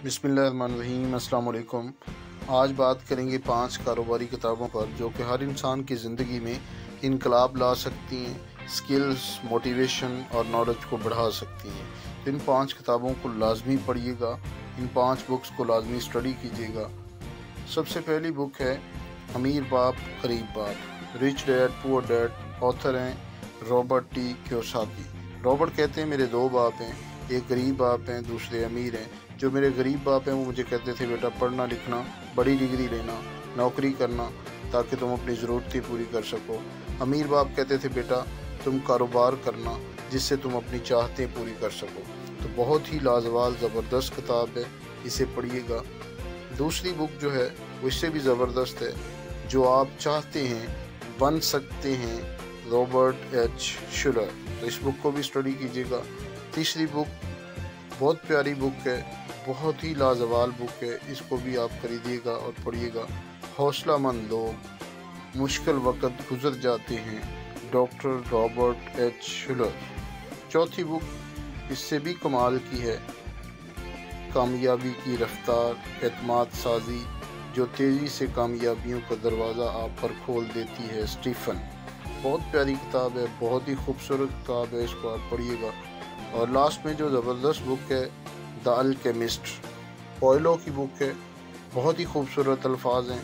बिस्मिल्लाहिर्रहमानिर्रहीम। अस्सलाम वालेकुम। आज बात करेंगे 5 कारोबारी किताबों पर जो कि हर इंसान की ज़िंदगी में इनकलाब ला सकती हैं, स्किल्स, मोटिवेशन और नॉलेज को बढ़ा सकती हैं। तो इन 5 किताबों को लाजमी पढ़िएगा, इन 5 बुक्स को लाजमी स्टडी कीजिएगा। सबसे पहली बुक है अमीर बाप गरीब बाप, rich dad poor dad. Author हैं रॉबर्ट टी कियोसाकी। रॉबर्ट कहते हैं मेरे 2 बाप हैं, एक गरीब बाप हैं, दूसरे अमीर हैं। जो मेरे गरीब बाप हैं वो मुझे कहते थे बेटा पढ़ना लिखना, बड़ी डिग्री लेना, नौकरी करना ताकि तुम अपनी ज़रूरतें पूरी कर सको। अमीर बाप कहते थे बेटा तुम कारोबार करना जिससे तुम अपनी चाहतें पूरी कर सको। तो बहुत ही लाजवाब ज़बरदस्त किताब है, इसे पढ़िएगा। दूसरी बुक जो है वो इससे भी ज़बरदस्त है, जो आप चाहते हैं बन सकते हैं, रॉबर्ट एच शुलर। तो इस बुक को भी स्टडी कीजिएगा। तीसरी बुक बहुत प्यारी बुक है, बहुत ही लाजवाब बुक है, इसको भी आप खरीदिएगा और पढ़िएगा। हौसलामंद लोग मुश्किल वक़्त गुजर जाते हैं, डॉक्टर रॉबर्ट एच शुलर। चौथी बुक इससे भी कमाल की है, कामयाबी की रफ्तार, एतमाद साजी जो तेज़ी से कामयाबियों का दरवाज़ा आप पर खोल देती है, स्टीफन। बहुत प्यारी किताब है, बहुत ही खूबसूरत किताब है, इसको आप पढ़िएगा। और लास्ट में जो ज़बरदस्त बुक है द अल्केमिस्ट, कोएल्हो की बुक है, बहुत ही खूबसूरत अल्फाज हैं,